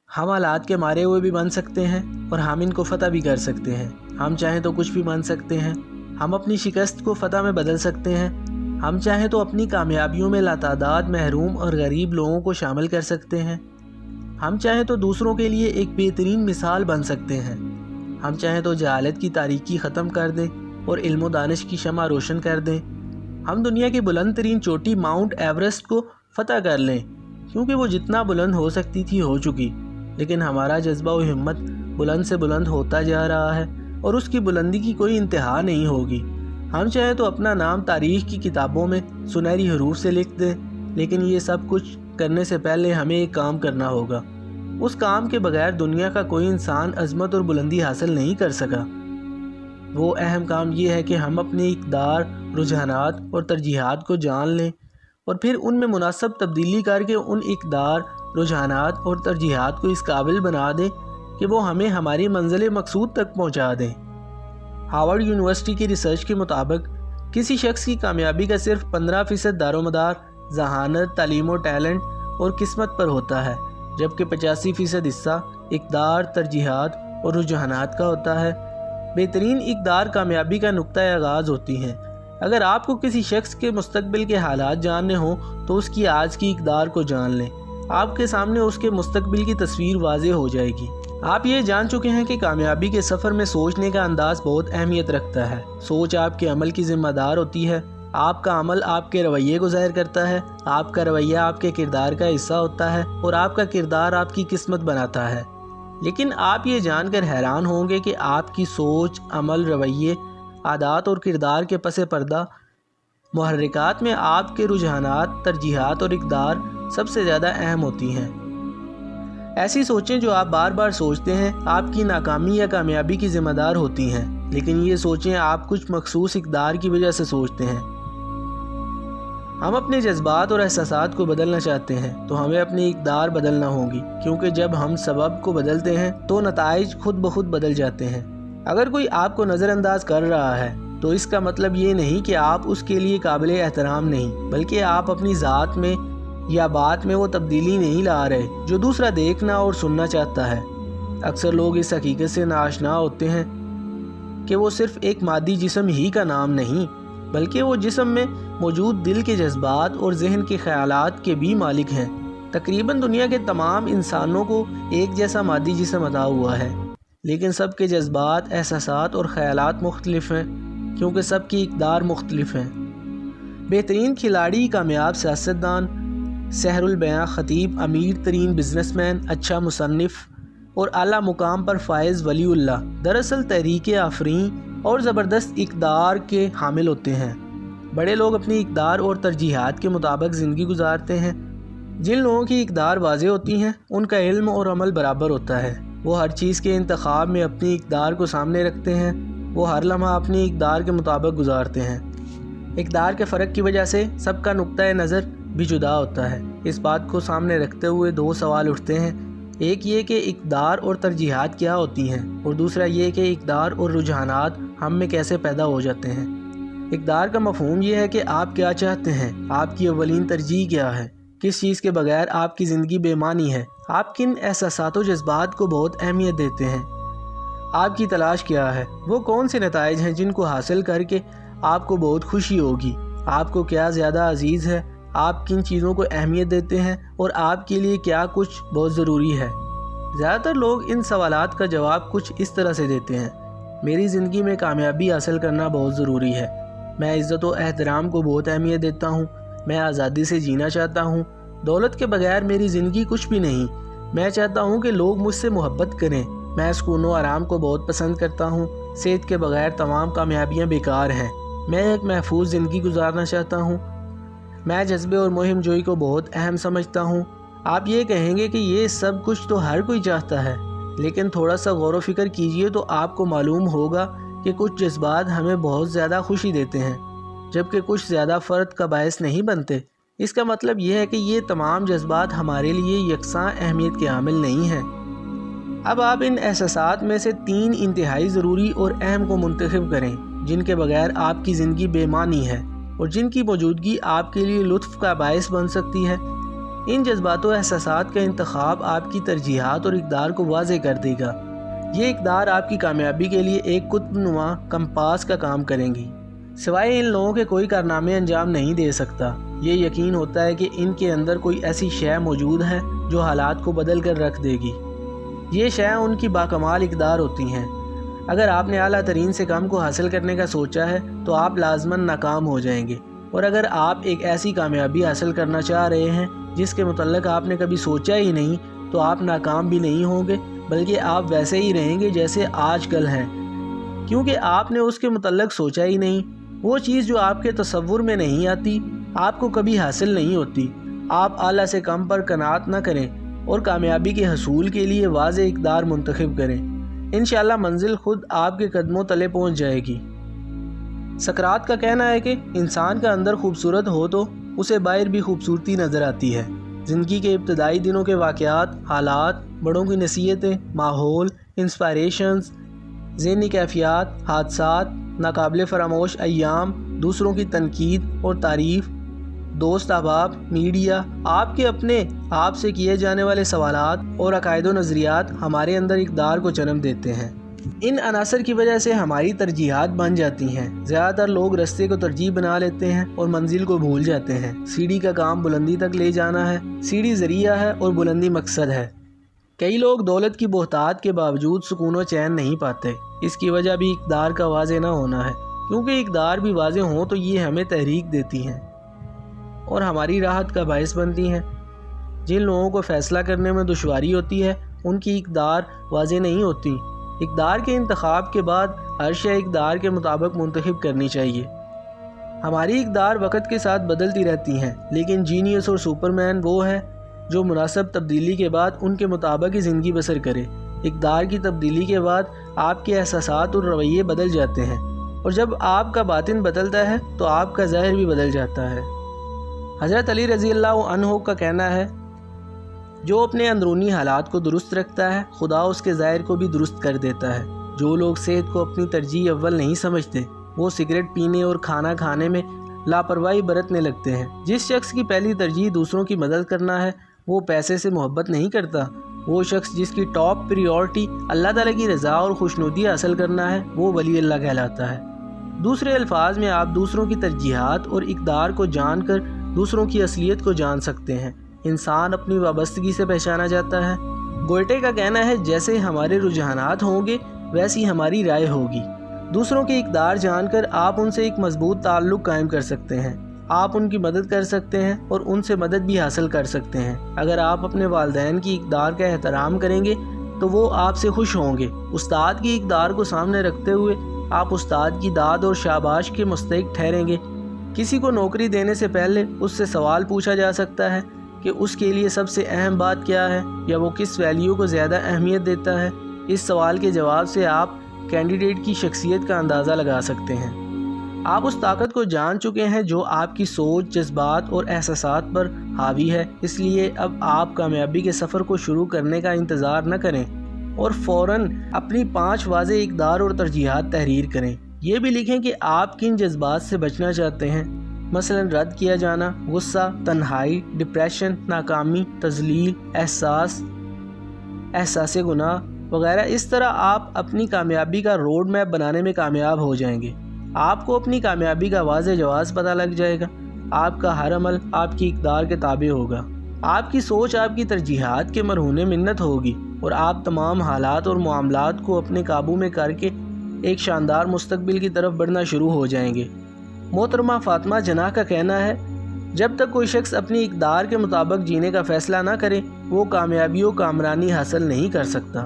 ہم حالات کے مارے ہوئے بھی بن سکتے ہیں اور ہم ان کو فتح بھی کر سکتے ہیں۔ ہم چاہیں تو کچھ بھی بن سکتے ہیں۔ ہم اپنی شکست کو فتح میں بدل سکتے ہیں۔ ہم چاہیں تو اپنی کامیابیوں میں لاتعداد محروم اور غریب لوگوں کو شامل کر سکتے ہیں۔ ہم چاہیں تو دوسروں کے لیے ایک بہترین مثال بن سکتے ہیں۔ ہم چاہیں تو جہالت کی تاریکی ختم کر دیں اور علم و دانش کی شمع روشن کر دیں۔ ہم دنیا کی بلند ترین چوٹی ماؤنٹ ایورسٹ کو فتح کر لیں، کیونکہ وہ جتنا بلند ہو سکتی تھی ہو چکی، لیکن ہمارا جذبہ و ہمت بلند سے بلند ہوتا جا رہا ہے اور اس کی بلندی کی کوئی انتہا نہیں ہوگی۔ ہم چاہیں تو اپنا نام تاریخ کی کتابوں میں سنہری حروف سے لکھ دیں، لیکن یہ سب کچھ کرنے سے پہلے ہمیں ایک کام کرنا ہوگا۔ اس کام کے بغیر دنیا کا کوئی انسان عظمت اور بلندی حاصل نہیں کر سکا۔ وہ اہم کام یہ ہے کہ ہم اپنے اقدار، رجحانات اور ترجیحات کو جان لیں اور پھر ان میں مناسب تبدیلی کر کے ان اقدار، رجحانات اور ترجیحات کو اس قابل بنا دیں کہ وہ ہمیں ہماری منزل مقصود تک پہنچا دیں۔ ہارورڈ یونیورسٹی کی ریسرچ کے مطابق کسی شخص کی کامیابی کا صرف 15% دار و مدار ذہانت، تعلیم و ٹیلنٹ اور قسمت پر ہوتا ہے، جبکہ 85% حصہ اقدار، ترجیحات اور رجحانات کا ہوتا ہے۔ بہترین اقدار کامیابی کا نقطہ آغاز ہوتی ہیں۔ اگر آپ کو کسی شخص کے مستقبل کے حالات جاننے ہوں تو اس کی آج کی اقدار کو جان لیں۔ آپ کے سامنے اس کے مستقبل کی تصویر واضح ہو جائے گی۔ آپ یہ جان چکے ہیں کہ کامیابی کے سفر میں سوچنے کا انداز بہت اہمیت رکھتا ہے۔ سوچ آپ کے عمل کی ذمہ دار ہوتی ہے۔ آپ کا عمل آپ کے رویے کو ظاہر کرتا ہے، آپ کا رویہ آپ کے کردار کا حصہ ہوتا ہے اور آپ کا کردار آپ کی قسمت بناتا ہے۔ لیکن آپ یہ جان کر حیران ہوں گے کہ آپ کی سوچ، عمل، رویے، عادات اور کردار کے پس پردہ محرکات میں آپ کے رجحانات، ترجیحات اور اقدار سب سے زیادہ اہم ہوتی ہیں۔ ایسی سوچیں جو آپ بار بار سوچتے ہیں آپ کی ناکامی یا کامیابی کی ذمہ دار ہوتی ہیں، لیکن یہ سوچیں آپ کچھ مخصوص اقدار کی وجہ سے سوچتے ہیں۔ ہم اپنے جذبات اور احساسات کو بدلنا چاہتے ہیں تو ہمیں اپنی اقدار بدلنا ہوگی، کیونکہ جب ہم سبب کو بدلتے ہیں تو نتائج خود بخود بدل جاتے ہیں۔ اگر کوئی آپ کو نظر انداز کر رہا ہے تو اس کا مطلب یہ نہیں کہ آپ اس کے لیے قابل احترام نہیں، بلکہ آپ اپنی ذات میں یا بات میں وہ تبدیلی نہیں لا رہے جو دوسرا دیکھنا اور سننا چاہتا ہے۔ اکثر لوگ اس حقیقت سے ناآشنا ہوتے ہیں کہ وہ صرف ایک مادی جسم ہی کا نام نہیں، بلکہ وہ جسم میں موجود دل کے جذبات اور ذہن کے خیالات کے بھی مالک ہیں۔ تقریباً دنیا کے تمام انسانوں کو ایک جیسا مادی جسم عطا ہوا ہے، لیکن سب کے جذبات، احساسات اور خیالات مختلف ہیں، کیونکہ سب کی اقدار مختلف ہیں۔ بہترین کھلاڑی، کامیاب سیاستدان، سحر البیاں خطیب، امیر ترین بزنس مین، اچھا مصنف اور اعلیٰ مقام پر فائز ولی اللہ دراصل تحریک آفرین اور زبردست اقدار کے حامل ہوتے ہیں۔ بڑے لوگ اپنی اقدار اور ترجیحات کے مطابق زندگی گزارتے ہیں۔ جن لوگوں کی اقدار واضح ہوتی ہیں ان کا علم اور عمل برابر ہوتا ہے۔ وہ ہر چیز کے انتخاب میں اپنی اقدار کو سامنے رکھتے ہیں۔ وہ ہر لمحہ اپنی اقدار کے مطابق گزارتے ہیں۔ اقدار کے فرق کی وجہ سے سب کا نقطۂ نظر بھی جدا ہوتا ہے۔ اس بات کو سامنے رکھتے ہوئے دو سوال اٹھتے ہیں، ایک یہ کہ اقدار اور ترجیحات کیا ہوتی ہیں، اور دوسرا یہ کہ اقدار اور رجحانات ہم میں کیسے پیدا ہو جاتے ہیں۔ اقدار کا مفہوم یہ ہے کہ آپ کیا چاہتے ہیں، آپ کی اولین ترجیح کیا ہے، کس چیز کے بغیر آپ کی زندگی بے معنی ہے، آپ کن احساسات و جذبات کو بہت اہمیت دیتے ہیں، آپ کی تلاش کیا ہے، وہ کون سے نتائج ہیں جن کو حاصل کر کے آپ کو بہت خوشی ہوگی، آپ کو کیا زیادہ عزیز ہے، آپ کن چیزوں کو اہمیت دیتے ہیں اور آپ کے لیے کیا کچھ بہت ضروری ہے۔ زیادہ تر لوگ ان سوالات کا جواب کچھ اس طرح سے دیتے ہیں، میری زندگی میں کامیابی حاصل کرنا بہت ضروری ہے، میں عزت و احترام کو بہت اہمیت دیتا ہوں، میں آزادی سے جینا چاہتا ہوں، دولت کے بغیر میری زندگی کچھ بھی نہیں، میں چاہتا ہوں کہ لوگ مجھ سے محبت کریں، میں سکون و آرام کو بہت پسند کرتا ہوں، صحت کے بغیر تمام کامیابیاں بیکار ہیں، میں ایک محفوظ زندگی گزارنا چاہتا ہوں، میں جذبے اور مہم جوئی کو بہت اہم سمجھتا ہوں۔ آپ یہ کہیں گے کہ یہ سب کچھ تو ہر کوئی چاہتا ہے، لیکن تھوڑا سا غور و فکر کیجئے تو آپ کو معلوم ہوگا کہ کچھ جذبات ہمیں بہت زیادہ خوشی دیتے ہیں، جبکہ کچھ زیادہ فرد کا باعث نہیں بنتے۔ اس کا مطلب یہ ہے کہ یہ تمام جذبات ہمارے لیے یکساں اہمیت کے حامل نہیں ہیں۔ اب آپ ان احساسات میں سے 3 انتہائی ضروری اور اہم کو منتخب کریں، جن کے بغیر آپ کی زندگی بے معنی ہے اور جن کی موجودگی آپ کے لیے لطف کا باعث بن سکتی ہے۔ ان جذبات و احساسات کا انتخاب آپ کی ترجیحات اور اقدار کو واضح کر دے گا۔ یہ اقدار آپ کی کامیابی کے لیے ایک قطب نما کمپاس کا کام کریں گی۔ سوائے ان لوگوں کے کوئی کارنامے انجام نہیں دے سکتا۔ یہ یقین ہوتا ہے کہ ان کے اندر کوئی ایسی شے موجود ہے جو حالات کو بدل کر رکھ دے گی۔ یہ شے ان کی باکمال اقدار ہوتی ہیں۔ اگر آپ نے اعلیٰ ترین سے کم کو حاصل کرنے کا سوچا ہے تو آپ لازماً ناکام ہو جائیں گے، اور اگر آپ ایک ایسی کامیابی حاصل کرنا چاہ رہے ہیں جس کے متعلق آپ نے کبھی سوچا ہی نہیں، تو آپ ناکام بھی نہیں ہوں گے، بلکہ آپ ویسے ہی رہیں گے جیسے آج کل ہیں، کیونکہ آپ نے اس کے متعلق سوچا ہی نہیں۔ وہ چیز جو آپ کے تصور میں نہیں آتی آپ کو کبھی حاصل نہیں ہوتی۔ آپ اعلیٰ سے کم پر قناعت نہ کریں اور کامیابی کے حصول کے لیے واضح اقدار منتخب کریں۔ انشاءاللہ منزل خود آپ کے قدموں تلے پہنچ جائے گی۔ سقراط کا کہنا ہے کہ انسان کا اندر خوبصورت ہو تو اسے باہر بھی خوبصورتی نظر آتی ہے۔ زندگی کے ابتدائی دنوں کے واقعات، حالات، بڑوں کی نصیحتیں، ماحول، انسپائریشنز، ذہنی کیفیات، حادثات، ناقابل فراموش ایام، دوسروں کی تنقید اور تعریف، دوست احباب، میڈیا، آپ کے اپنے آپ سے کیے جانے والے سوالات اور عقائد و نظریات ہمارے اندر اقدار کو جنم دیتے ہیں۔ ان عناصر کی وجہ سے ہماری ترجیحات بن جاتی ہیں۔ زیادہ تر لوگ رستے کو ترجیح بنا لیتے ہیں اور منزل کو بھول جاتے ہیں۔ سیڑھی کا کام بلندی تک لے جانا ہے، سیڑھی ذریعہ ہے اور بلندی مقصد ہے۔ کئی لوگ دولت کی بہتات کے باوجود سکون و چین نہیں پاتے۔ اس کی وجہ بھی اقدار کا واضح نہ ہونا ہے، کیونکہ اقدار بھی واضح ہوں تو یہ ہمیں تحریک دیتی ہیں اور ہماری راحت کا باعث بنتی ہیں۔ جن لوگوں کو فیصلہ کرنے میں دشواری ہوتی ہے ان کی اقدار واضح نہیں ہوتی۔ اقدار کے انتخاب کے بعد ہر شے اقدار کے مطابق منتخب کرنی چاہیے۔ ہماری اقدار وقت کے ساتھ بدلتی رہتی ہیں، لیکن جینیس اور سپرمین وہ ہے جو مناسب تبدیلی کے بعد ان کے مطابق ہی زندگی بسر کرے۔ اقدار کی تبدیلی کے بعد آپ کے احساسات اور رویے بدل جاتے ہیں، اور جب آپ کا باطن بدلتا ہے تو آپ کا ظاہر بھی بدل جاتا ہے۔ حضرت علی رضی اللہ عنہ کا کہنا ہے، جو اپنے اندرونی حالات کو درست رکھتا ہے خدا اس کے ظاہر کو بھی درست کر دیتا ہے۔ جو لوگ صحت کو اپنی ترجیح اول نہیں سمجھتے وہ سگریٹ پینے اور کھانا کھانے میں لاپرواہی برتنے لگتے ہیں۔ جس شخص کی پہلی ترجیح دوسروں کی مدد کرنا ہے وہ پیسے سے محبت نہیں کرتا۔ وہ شخص جس کی ٹاپ پریورٹی اللہ تعالیٰ کی رضا اور خوشنودی حاصل کرنا ہے وہ ولی اللہ کہلاتا ہے۔ دوسرے الفاظ میں آپ دوسروں کی ترجیحات اور اقدار کو جان کر دوسروں کی اصلیت کو جان سکتے ہیں۔ انسان اپنی وابستگی سے پہچانا جاتا ہے۔ گوئٹے کا کہنا ہے، جیسے ہمارے رجحانات ہوں گے ویسی ہماری رائے ہوگی۔ دوسروں کے اقدار جان کر آپ ان سے ایک مضبوط تعلق قائم کر سکتے ہیں۔ آپ ان کی مدد کر سکتے ہیں اور ان سے مدد بھی حاصل کر سکتے ہیں۔ اگر آپ اپنے والدین کی اقدار کا احترام کریں گے تو وہ آپ سے خوش ہوں گے۔ استاد کی اقدار کو سامنے رکھتے ہوئے آپ استاد کی داد اور شاباش کے مستحق ٹھہریں گے۔ کسی کو نوکری دینے سے پہلے اس سے سوال پوچھا جا سکتا ہے کہ اس کے لیے سب سے اہم بات کیا ہے، یا وہ کس ویلیو کو زیادہ اہمیت دیتا ہے۔ اس سوال کے جواب سے آپ کینڈیڈیٹ کی شخصیت کا اندازہ لگا سکتے ہیں۔ آپ اس طاقت کو جان چکے ہیں جو آپ کی سوچ، جذبات اور احساسات پر حاوی ہے۔ اس لیے اب آپ کامیابی کے سفر کو شروع کرنے کا انتظار نہ کریں اور فوراً اپنی 5 واضح اقدار اور ترجیحات تحریر کریں۔ یہ بھی لکھیں کہ آپ کن جذبات سے بچنا چاہتے ہیں، مثلا رد کیا جانا، غصہ، تنہائی، ڈپریشن، ناکامی، تذلیل، احساس گناہ وغیرہ۔ اس طرح آپ اپنی کامیابی کا روڈ میپ بنانے میں کامیاب ہو جائیں گے۔ آپ کو اپنی کامیابی کا واضح جواز پتہ لگ جائے گا۔ آپ کا ہر عمل آپ کی اقدار کے تابع ہوگا۔ آپ کی سوچ آپ کی ترجیحات کے مرہون منت ہوگی، اور آپ تمام حالات اور معاملات کو اپنے قابو میں کر کے ایک شاندار مستقبل کی طرف بڑھنا شروع ہو جائیں گے۔ محترمہ فاطمہ جناح کا کہنا ہے، جب تک کوئی شخص اپنی اقدار کے مطابق جینے کا فیصلہ نہ کرے وہ کامیابی و کامرانی حاصل نہیں کر سکتا۔